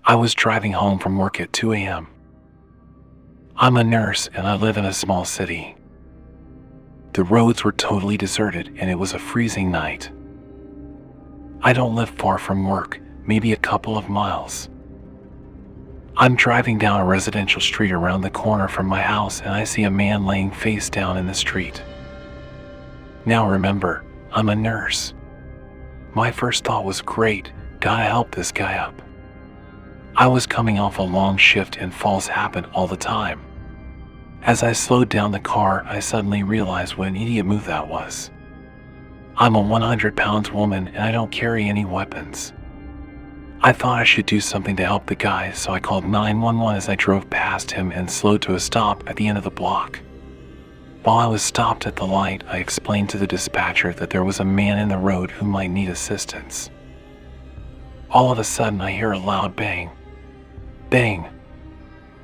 I was driving home from work at 2 a.m. I'm a nurse and I live in a small city. The roads were totally deserted and it was a freezing night. I don't live far from work, maybe a couple of miles. I'm driving down a residential street around the corner from my house and I see a man laying face down in the street. Now remember, I'm a nurse. My first thought was great, gotta help this guy up. I was coming off a long shift and falls happen all the time. As I slowed down the car, I suddenly realized what an idiot move that was. I'm a 100-pound woman and I don't carry any weapons. I thought I should do something to help the guy, so I called 911 as I drove past him and slowed to a stop at the end of the block. While I was stopped at the light, I explained to the dispatcher that there was a man in the road who might need assistance. All of a sudden, I hear a loud bang. Bang!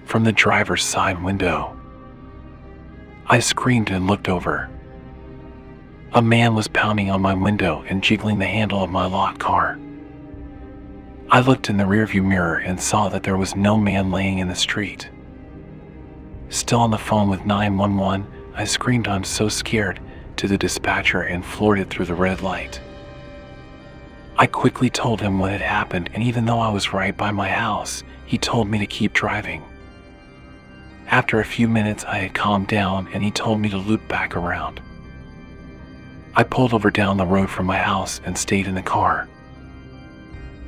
From the driver's side window. I screamed and looked over. A man was pounding on my window and jiggling the handle of my locked car. I looked in the rearview mirror and saw that there was no man laying in the street. Still on the phone with 911, I screamed "I'm so scared" to the dispatcher and floored it through the red light. I quickly told him what had happened, and even though I was right by my house, he told me to keep driving. After a few minutes, I had calmed down and he told me to loop back around. I pulled over down the road from my house and stayed in the car.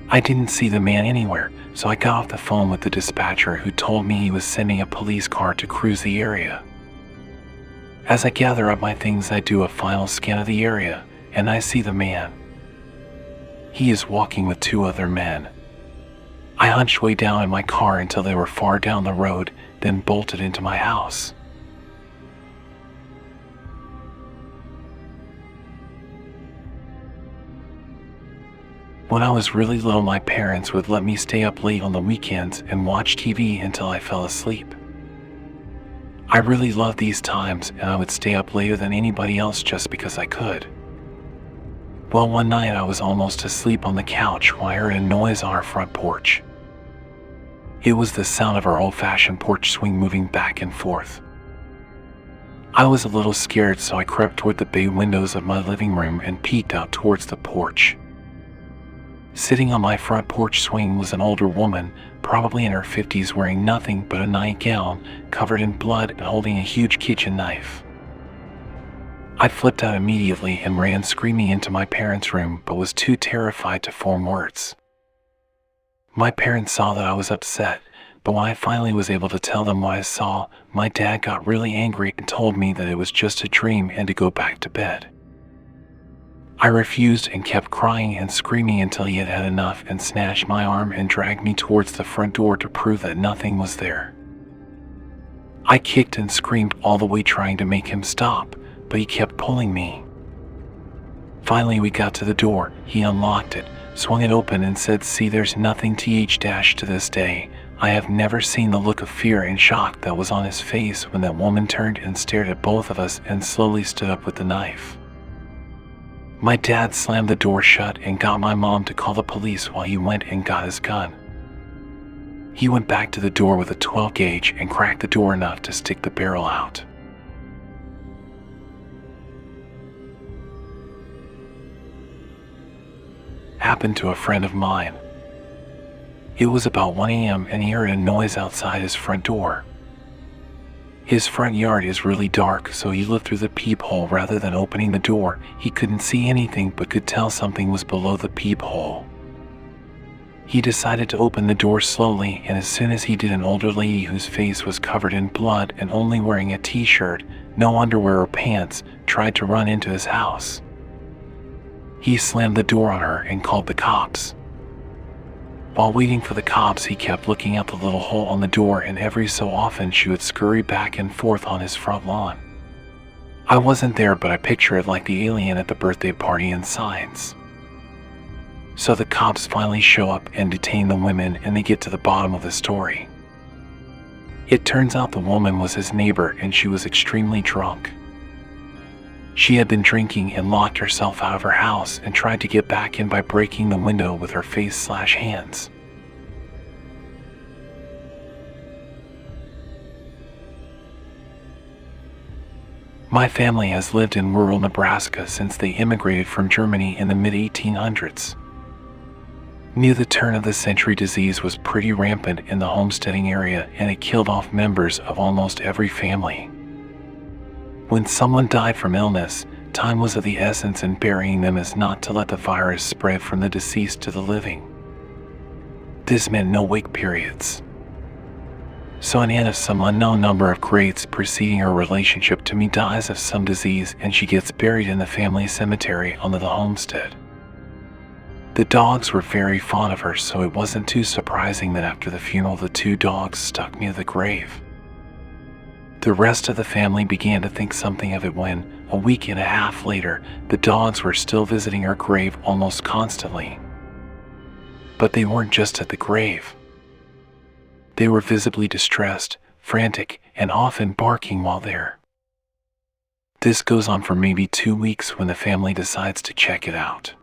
I didn't see the man anywhere, so I got off the phone with the dispatcher who told me he was sending a police car to cruise the area. As I gather up my things, I do a final scan of the area and I see the man. He is walking with two other men. I hunched way down in my car until they were far down the road, then bolted into my house. When I was really little, my parents would let me stay up late on the weekends and watch TV until I fell asleep. I really loved these times and I would stay up later than anybody else just because I could. Well, one night I was almost asleep on the couch when I heard a noise on our front porch. It was the sound of our old-fashioned porch swing moving back and forth. I was a little scared, so I crept toward the bay windows of my living room and peeked out towards the porch. Sitting on my front porch swing was an older woman, probably in her 50s, wearing nothing but a nightgown, covered in blood and holding a huge kitchen knife. I flipped out immediately and ran screaming into my parents' room, but was too terrified to form words. My parents saw that I was upset, but when I finally was able to tell them what I saw, my dad got really angry and told me that it was just a dream and to go back to bed. I refused and kept crying and screaming until he had had enough and snatched my arm and dragged me towards the front door to prove that nothing was there. I kicked and screamed all the way trying to make him stop, but he kept pulling me. Finally, we got to the door. He unlocked it, swung it open and said, "See, there's nothing to this day." I have never seen the look of fear and shock that was on his face when that woman turned and stared at both of us and slowly stood up with the knife. My dad slammed the door shut and got my mom to call the police while he went and got his gun. He went back to the door with a 12 gauge and cracked the door enough to stick the barrel out. Happened to a friend of mine. It was about 1 a.m. and he heard a noise outside his front door. His front yard is really dark, so he looked through the peephole rather than opening the door. He couldn't see anything but could tell something was below the peephole. He decided to open the door slowly, and as soon as he did, an older lady whose face was covered in blood and only wearing a t-shirt, no underwear or pants, tried to run into his house. He slammed the door on her and called the cops. While waiting for the cops, he kept looking out the little hole on the door, and every so often she would scurry back and forth on his front lawn. I wasn't there, but I picture it like the alien at the birthday party in Signs. So the cops finally show up and detain the women, and they get to the bottom of the story. It turns out the woman was his neighbor and she was extremely drunk. She had been drinking and locked herself out of her house and tried to get back in by breaking the window with her face/hands. My family has lived in rural Nebraska since they immigrated from Germany in the mid-1800s. Near the turn of the century, disease was pretty rampant in the homesteading area, and it killed off members of almost every family. When someone died from illness, time was of the essence, and burying them is not to let the virus spread from the deceased to the living. This meant no wake periods. So an aunt of some unknown number of grades preceding her relationship to me dies of some disease, and she gets buried in the family cemetery on the homestead. The dogs were very fond of her, so it wasn't too surprising that after the funeral the 2 dogs stuck near the grave. The rest of the family began to think something of it when, a week and a half later, the dogs were still visiting her grave almost constantly. But they weren't just at the grave. They were visibly distressed, frantic, and often barking while there. This goes on for maybe 2 weeks when the family decides to check it out.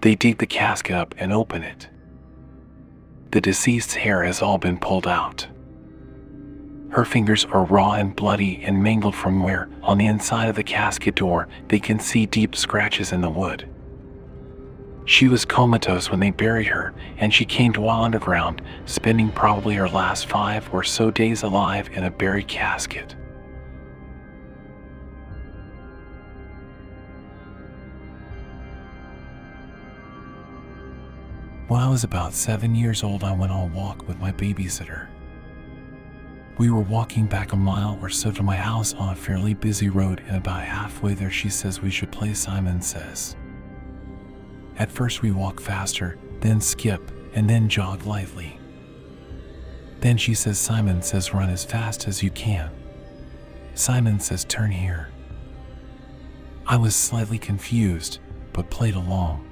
They dig the casket up and open it. The deceased's hair has all been pulled out. Her fingers are raw and bloody and mangled from where, on the inside of the casket door, they can see deep scratches in the wood. She was comatose when they buried her, and she came to while underground, spending probably her last 5 or so days alive in a buried casket. When I was about 7 years old, I went on a walk with my babysitter. We were walking back a mile or so to my house on a fairly busy road, and about halfway there she says we should play Simon Says. At first we walk faster, then skip, and then jog lightly. Then she says Simon Says run as fast as you can. Simon Says turn here. I was slightly confused, but played along.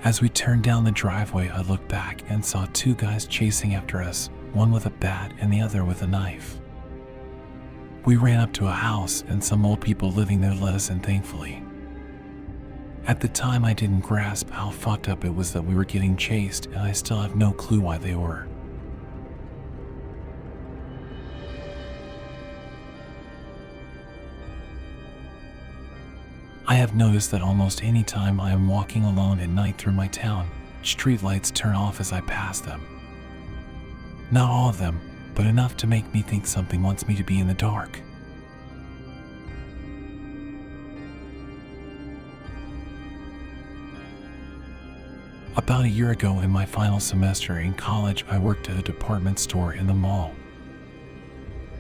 As we turned down the driveway, I looked back and saw 2 guys chasing after us, one with a bat and the other with a knife. We ran up to a house, and some old people living there let us in, thankfully. At the time I didn't grasp how fucked up it was that we were getting chased, and I still have no clue why they were. I have noticed that almost any time I am walking alone at night through my town, streetlights turn off as I pass them. Not all of them, but enough to make me think something wants me to be in the dark. About a year ago, in my final semester in college, I worked at a department store in the mall.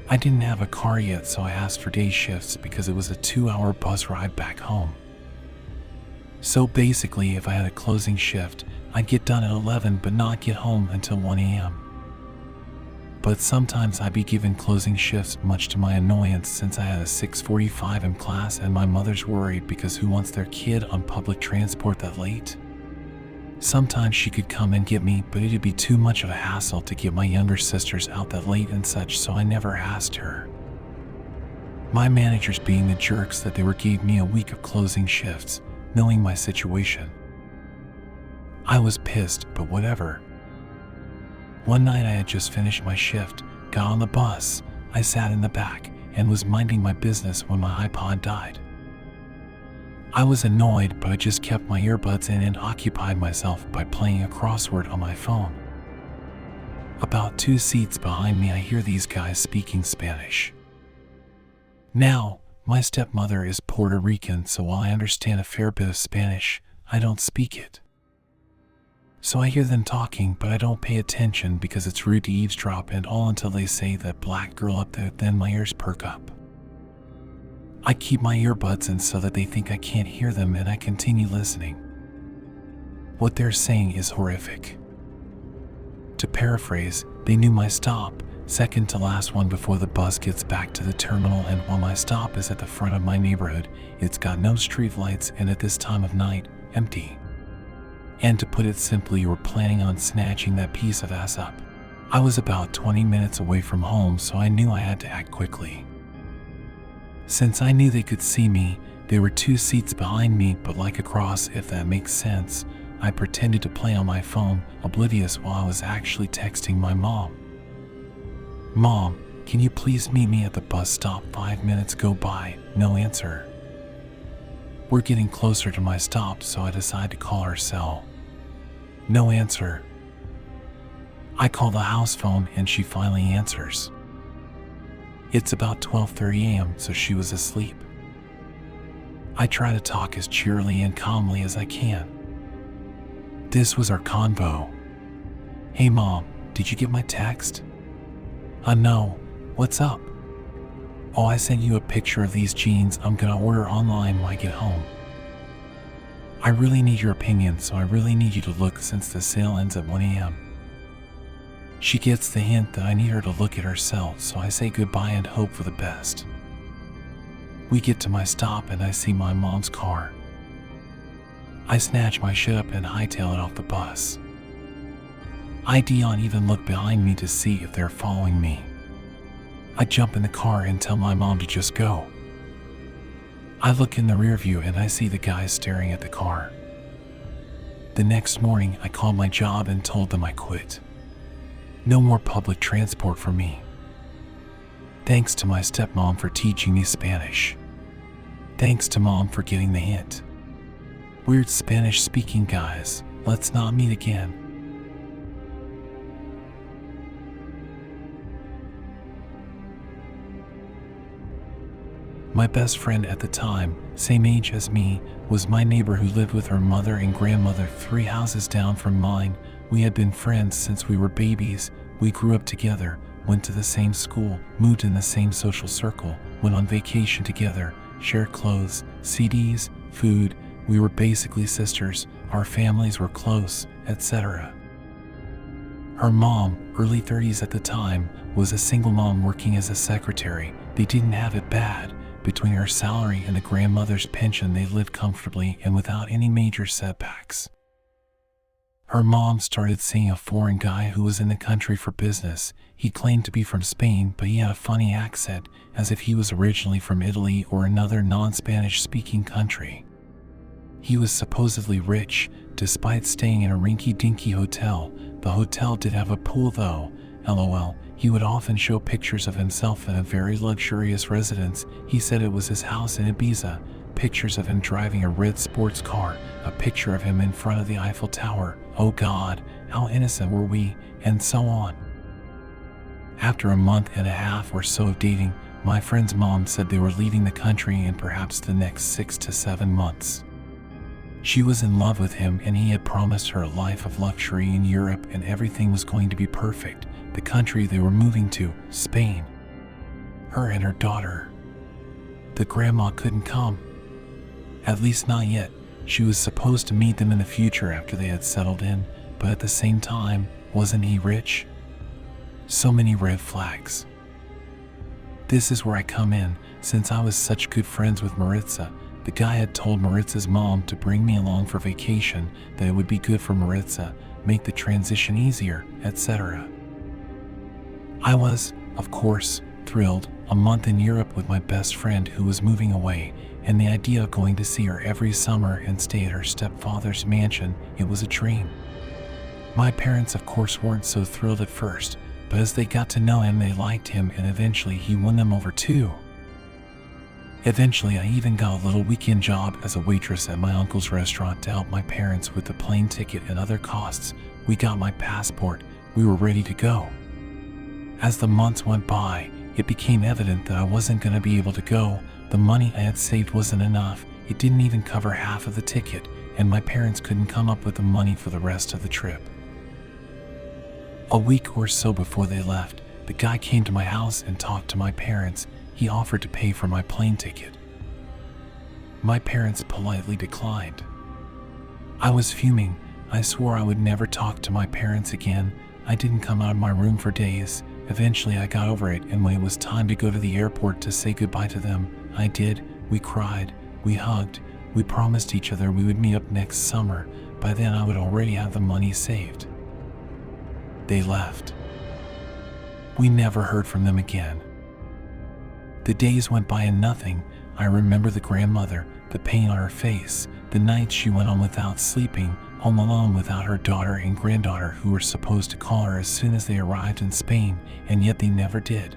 I didn't have a car yet, so I asked for day shifts because it was a 2-hour bus ride back home. So basically, if I had a closing shift, I'd get done at 11 but not get home until 1 a.m. But sometimes I'd be given closing shifts, much to my annoyance, since I had a 6:45 in class, and my mother's worried because who wants their kid on public transport that late? Sometimes she could come and get me, but it'd be too much of a hassle to get my younger sisters out that late and such, so I never asked her. My managers being the jerks that they were gave me a week of closing shifts, knowing my situation. I was pissed, but whatever. One night I had just finished my shift, got on the bus, I sat in the back, and was minding my business when my iPod died. I was annoyed, but I just kept my earbuds in and occupied myself by playing a crossword on my phone. About 2 seats behind me, I hear these guys speaking Spanish. Now, my stepmother is Puerto Rican, so while I understand a fair bit of Spanish, I don't speak it. So I hear them talking, but I don't pay attention because it's rude to eavesdrop and all until they say that black girl up there, then my ears perk up. I keep my earbuds in so that they think I can't hear them, and I continue listening. What they're saying is horrific. To paraphrase, they knew my stop, second to last one before the bus gets back to the terminal, and while my stop is at the front of my neighborhood, it's got no street lights and at this time of night, empty. And to put it simply, you were planning on snatching that piece of ass up. I was about 20 minutes away from home, so I knew I had to act quickly. Since I knew they could see me, they were 2 seats behind me, but like across, if that makes sense. I pretended to play on my phone, oblivious while I was actually texting my mom. "Mom, Can you please meet me at the bus stop? 5 minutes go by, no answer. We're getting closer to my stop, so I decide to call her cell. No answer. I call the house phone and she finally answers. It's about 12:30 a.m., so she was asleep. I try to talk as cheerily and calmly as I can. This was our convo. Hey mom, did you get my text? No, what's up? Oh, I sent you a picture of these jeans I'm gonna order online when I get home. I really need your opinion, so I really need you to look since the sale ends at 1 a.m. She gets the hint that I need her to look at herself, so I say goodbye and hope for the best. We get to my stop and I see my mom's car. I snatch my shit up and hightail it off the bus. I don't even look behind me to see if they're following me. I jump in the car and tell my mom to just go. I look in the rear view and I see the guys staring at the car. The next morning, I called my job and told them I quit. No more public transport for me. Thanks to my stepmom for teaching me Spanish. Thanks to mom for getting the hint. Weird Spanish-speaking guys, let's not meet again. My best friend at the time, same age as me, was my neighbor who lived with her mother and grandmother 3 houses down from mine. We had been friends since we were babies. We grew up together, went to the same school, moved in the same social circle, went on vacation together, shared clothes, CDs, food. We were basically sisters. Our families were close, etc. Her mom, early 30s at the time, was a single mom working as a secretary. They didn't have it bad. Between her salary and the grandmother's pension, they lived comfortably and without any major setbacks. Her mom started seeing a foreign guy who was in the country for business. He claimed to be from Spain, but he had a funny accent, as if he was originally from Italy or another non-Spanish speaking country. He was supposedly rich, despite staying in a rinky-dinky hotel. The hotel did have a pool though, LOL. He would often show pictures of himself in a very luxurious residence. He said it was his house in Ibiza. Pictures of him driving a red sports car, a picture of him in front of the Eiffel Tower. Oh God, how innocent were we, and so on. After a month and a half or so of dating, my friend's mom said they were leaving the country in perhaps the next 6 to 7 months. She was in love with him and he had promised her a life of luxury in Europe and everything was going to be perfect. The country they were moving to, Spain. Her and her daughter. The grandma couldn't come. At least not yet. She was supposed to meet them in the future after they had settled in, but at the same time, wasn't he rich? So many red flags. This is where I come in. Since I was such good friends with Maritza, the guy had told Maritza's mom to bring me along for vacation, that it would be good for Maritza, make the transition easier, etc. I was, of course, thrilled. A month in Europe with my best friend who was moving away, and the idea of going to see her every summer and stay at her stepfather's mansion, it was a dream. My parents of course weren't so thrilled at first, but as they got to know him they liked him and eventually he won them over too. Eventually I even got a little weekend job as a waitress at my uncle's restaurant to help my parents with the plane ticket and other costs. We got my passport, we were ready to go. As the months went by, it became evident that I wasn't going to be able to go. The money I had saved wasn't enough. It didn't even cover half of the ticket, and my parents couldn't come up with the money for the rest of the trip. A week or so before they left, the guy came to my house and talked to my parents. He offered to pay for my plane ticket. My parents politely declined. I was fuming. I swore I would never talk to my parents again. I didn't come out of my room for days. Eventually I got over it, and when it was time to go to the airport to say goodbye to them, I did. We cried, we hugged, we promised each other we would meet up next summer. By then I would already have the money saved. They left. We never heard from them again. The days went by and nothing. I remember the grandmother, the pain on her face, the nights she went on without sleeping, home alone without her daughter and granddaughter who were supposed to call her as soon as they arrived in Spain, and yet they never did.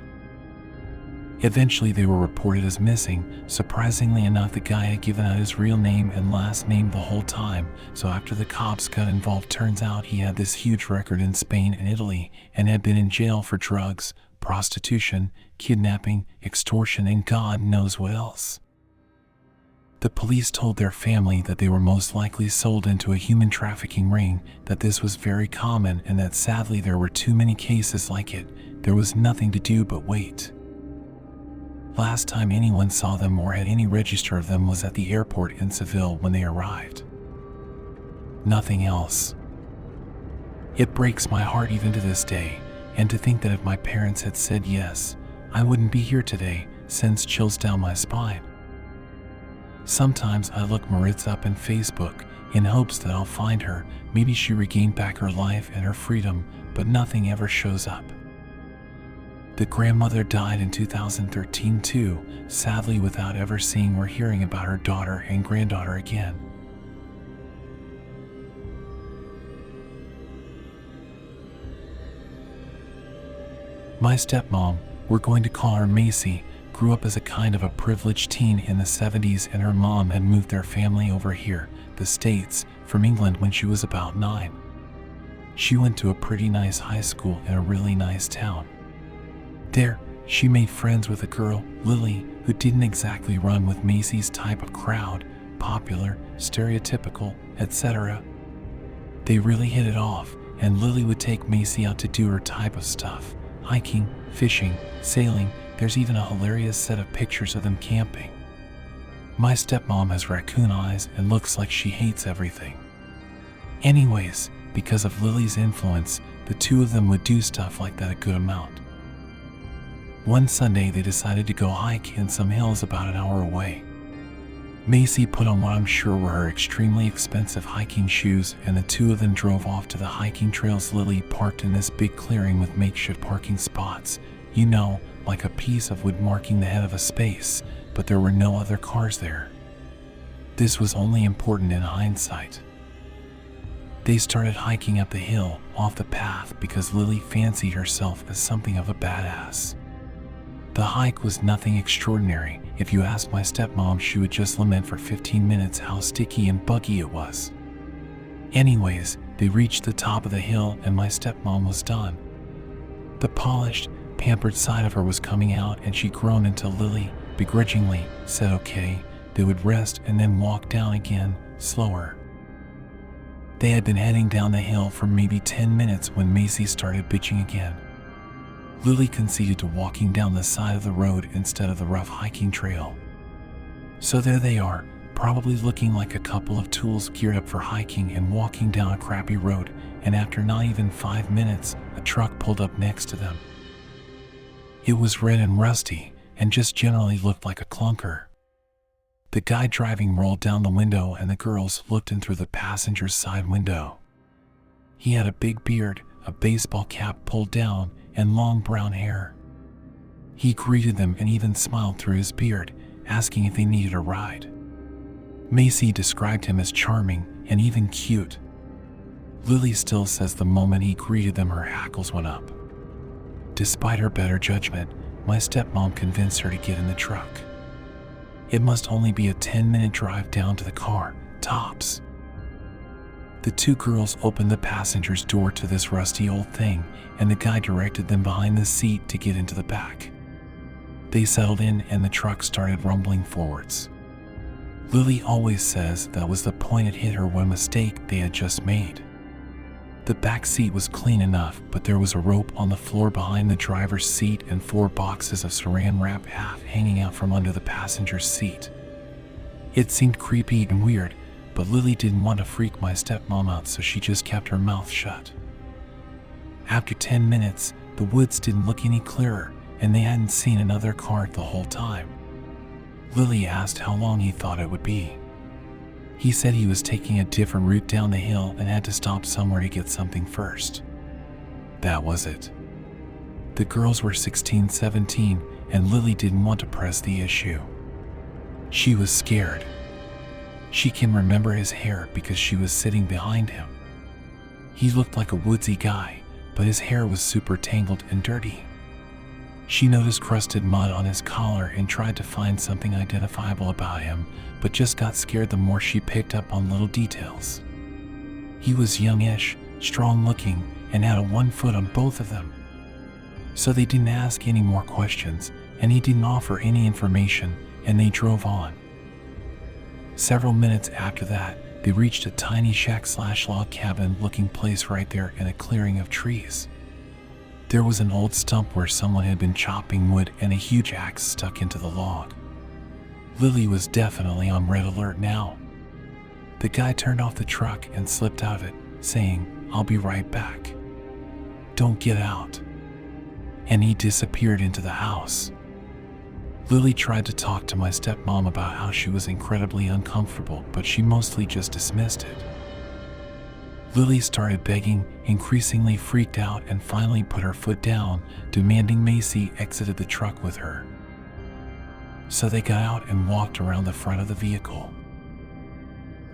Eventually, they were reported as missing. Surprisingly enough, the guy had given out his real name and last name the whole time, so after the cops got involved, turns out he had this huge record in Spain and Italy and had been in jail for drugs, prostitution, kidnapping, extortion, and God knows what else. The police told their family that they were most likely sold into a human trafficking ring, that this was very common, and that sadly there were too many cases like it. There was nothing to do but wait. Last time anyone saw them or had any register of them was at the airport in Seville when they arrived. Nothing else. It breaks my heart even to this day, and to think that if my parents had said yes, I wouldn't be here today, sends chills down my spine. Sometimes I look Maritza up in Facebook in hopes that I'll find her. Maybe she regained back her life and her freedom, but nothing ever shows up. The grandmother died in 2013 too, sadly without ever seeing or hearing about her daughter and granddaughter again. My stepmom, we're going to call her Macy, grew up as a kind of a privileged teen in the 70s, and her mom had moved their family over here, the States, from England when she was about 9. She went to a pretty nice high school in a really nice town. There, she made friends with a girl, Lily, who didn't exactly run with Macy's type of crowd, popular, stereotypical, etc. They really hit it off, and Lily would take Macy out to do her type of stuff, hiking, fishing, sailing. There's even a hilarious set of pictures of them camping. My stepmom has raccoon eyes and looks like she hates everything. Anyways, because of Lily's influence, the two of them would do stuff like that a good amount. One Sunday, they decided to go hike in some hills about an hour away. Macy put on what I'm sure were her extremely expensive hiking shoes, and the two of them drove off to the hiking trails. Lily parked in this big clearing with makeshift parking spots, you know, like a piece of wood marking the head of a space, but there were no other cars there. This was only important in hindsight. They started hiking up the hill, off the path, because Lily fancied herself as something of a badass. The hike was nothing extraordinary. If you asked my stepmom, she would just lament for 15 minutes how sticky and buggy it was. Anyways, they reached the top of the hill and my stepmom was done. The polished, pampered side of her was coming out, and she groaned until Lily, begrudgingly, said okay. They would rest and then walk down again, slower. They had been heading down the hill for maybe 10 minutes when Macy started bitching again. Lily conceded to walking down the side of the road instead of the rough hiking trail. So there they are, probably looking like a couple of tools geared up for hiking and walking down a crappy road, and after not even 5 minutes, a truck pulled up next to them. It was red and rusty, and just generally looked like a clunker. The guy driving rolled down the window and the girls looked in through the passenger's side window. He had a big beard, a baseball cap pulled down, and long brown hair. He greeted them and even smiled through his beard, asking if they needed a ride. Macy described him as charming and even cute. Lily still says the moment he greeted them, her hackles went up. Despite her better judgment, my stepmom convinced her to get in the truck. It must only be a 10-minute drive down to the car, tops. The two girls opened the passenger's door to this rusty old thing, and the guy directed them behind the seat to get into the back. They settled in and the truck started rumbling forwards. Lily always says that was the point it hit her what a mistake they had just made. The back seat was clean enough, but there was a rope on the floor behind the driver's seat and 4 boxes of saran wrap half hanging out from under the passenger's seat. It seemed creepy and weird, but Lily didn't want to freak my stepmom out, so she just kept her mouth shut. After 10 minutes, the woods didn't look any clearer, and they hadn't seen another car the whole time. Lily asked how long he thought it would be. He said he was taking a different route down the hill and had to stop somewhere to get something first. That was it. The girls were 16, 17, and Lily didn't want to press the issue. She was scared. She can remember his hair because she was sitting behind him. He looked like a woodsy guy, but his hair was super tangled and dirty. She noticed crusted mud on his collar and tried to find something identifiable about him, but just got scared the more she picked up on little details. He was youngish, strong-looking, and had a 1 foot on both of them. So they didn't ask any more questions, and he didn't offer any information, and they drove on. Several minutes after that, they reached a tiny shack/log cabin looking place right there in a clearing of trees. There was an old stump where someone had been chopping wood and a huge axe stuck into the log. Lily was definitely on red alert now. The guy turned off the truck and slipped out of it, saying, "I'll be right back. Don't get out." And he disappeared into the house. Lily tried to talk to my stepmom about how she was incredibly uncomfortable, but she mostly just dismissed it. Lily started begging, increasingly freaked out, and finally put her foot down, demanding Macy exited the truck with her. So they got out and walked around the front of the vehicle.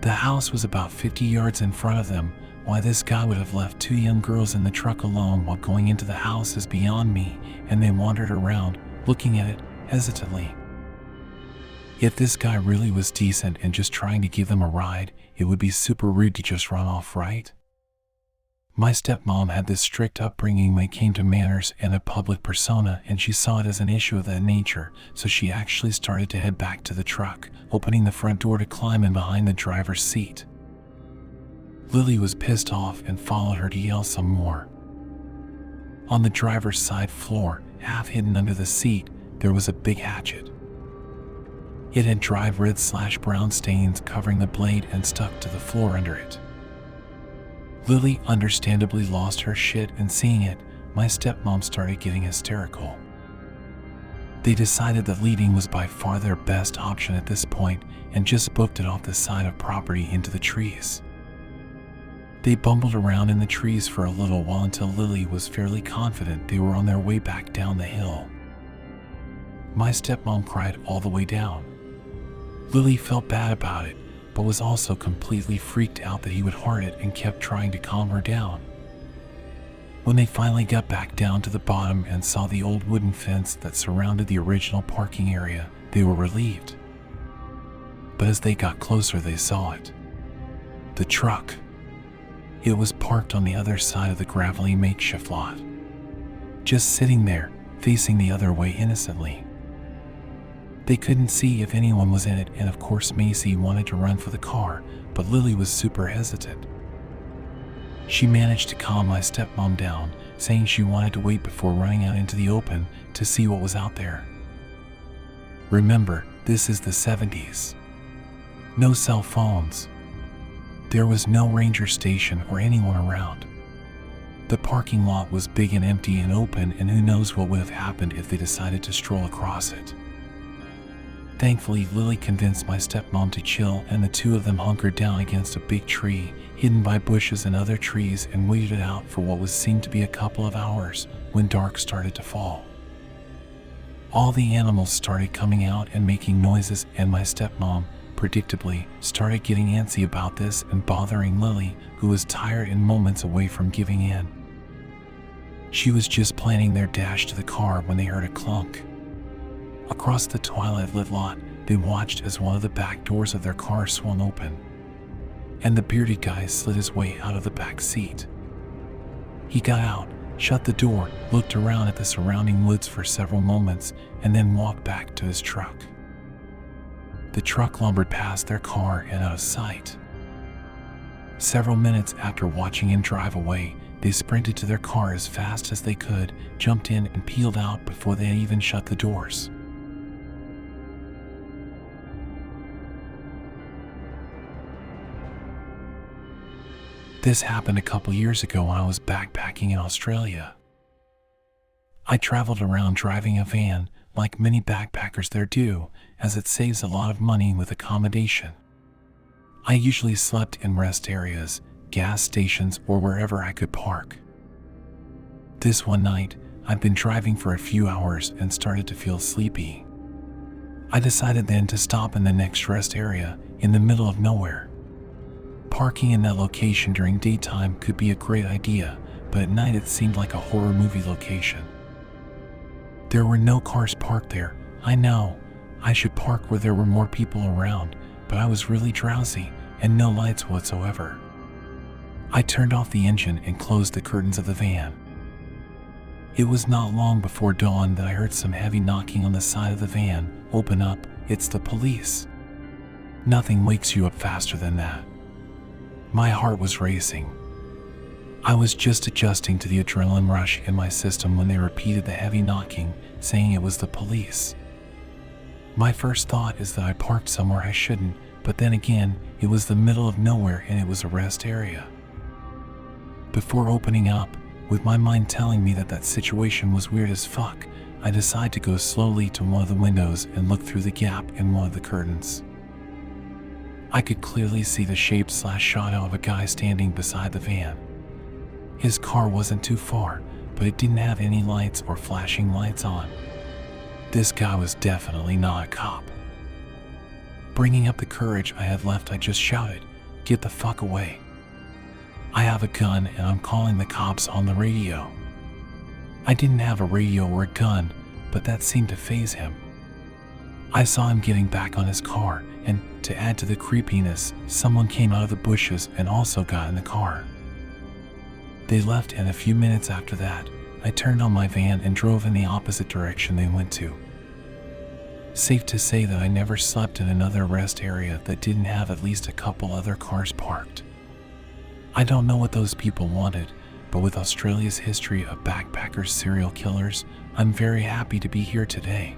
The house was about 50 yards in front of them. Why this guy would have left 2 young girls in the truck alone while going into the house is beyond me, and they wandered around, looking at it hesitantly. If this guy really was decent and just trying to give them a ride, it would be super rude to just run off, right? My stepmom had this strict upbringing when it came to manners and a public persona, and she saw it as an issue of that nature, so she actually started to head back to the truck, opening the front door to climb in behind the driver's seat. Lily was pissed off and followed her to yell some more. On the driver's side floor, half hidden under the seat, there was a big hatchet. It had dry red/brown stains covering the blade and stuck to the floor under it. Lily understandably lost her shit, and seeing it, my stepmom started getting hysterical. They decided that leaving was by far their best option at this point and just booked it off the side of property into the trees. They bumbled around in the trees for a little while until Lily was fairly confident they were on their way back down the hill. My stepmom cried all the way down. Lily felt bad about it, but was also completely freaked out that he would hurt it and kept trying to calm her down. When they finally got back down to the bottom and saw the old wooden fence that surrounded the original parking area, they were relieved. But as they got closer, they saw it. The truck. It was parked on the other side of the gravelly makeshift lot, just sitting there, facing the other way innocently. They couldn't see if anyone was in it, and of course Macy wanted to run for the car, but Lily was super hesitant. She managed to calm my stepmom down, saying she wanted to wait before running out into the open to see what was out there. Remember, this is the 70s. No cell phones. There was no ranger station or anyone around. The parking lot was big and empty and open, and who knows what would have happened if they decided to stroll across it. Thankfully, Lily convinced my stepmom to chill, and the two of them hunkered down against a big tree, hidden by bushes and other trees, and waited it out for what was seemed to be a couple of hours when dark started to fall. All the animals started coming out and making noises, and my stepmom, predictably, started getting antsy about this and bothering Lily, who was tired and moments away from giving in. She was just planning their dash to the car when they heard a clunk. Across the twilight-lit lot, they watched as one of the back doors of their car swung open, and the bearded guy slid his way out of the back seat. He got out, shut the door, looked around at the surrounding woods for several moments, and then walked back to his truck. The truck lumbered past their car and out of sight. Several minutes after watching him drive away, they sprinted to their car as fast as they could, jumped in, and peeled out before they had even shut the doors. This happened a couple years ago when I was backpacking in Australia. I traveled around driving a van, like many backpackers there do, as it saves a lot of money with accommodation. I usually slept in rest areas, gas stations, or wherever I could park. This one night, I'd been driving for a few hours and started to feel sleepy. I decided then to stop in the next rest area, in the middle of nowhere. Parking in that location during daytime could be a great idea, but at night it seemed like a horror movie location. There were no cars parked there. I know I should park where there were more people around, but I was really drowsy and no lights whatsoever. I turned off the engine and closed the curtains of the van. It was not long before dawn that I heard some heavy knocking on the side of the van. Open up, it's the police. Nothing wakes you up faster than that. My heart was racing. I was just adjusting to the adrenaline rush in my system when they repeated the heavy knocking, saying it was the police. My first thought is that I parked somewhere I shouldn't, but then again, it was the middle of nowhere and it was a rest area. Before opening up, with my mind telling me that that situation was weird as fuck, I decided to go slowly to one of the windows and look through the gap in one of the curtains. I could clearly see the shape/shadow of a guy standing beside the van. His car wasn't too far, but it didn't have any lights or flashing lights on. This guy was definitely not a cop. Bringing up the courage I had left, I just shouted, "Get the fuck away. I have a gun and I'm calling the cops on the radio." I didn't have a radio or a gun, but that seemed to faze him. I saw him getting back on his car, and to add to the creepiness, someone came out of the bushes and also got in the car. They left, and a few minutes after that, I turned on my van and drove in the opposite direction they went to. Safe to say that I never slept in another rest area that didn't have at least a couple other cars parked. I don't know what those people wanted, but with Australia's history of backpackers serial killers, I'm very happy to be here today.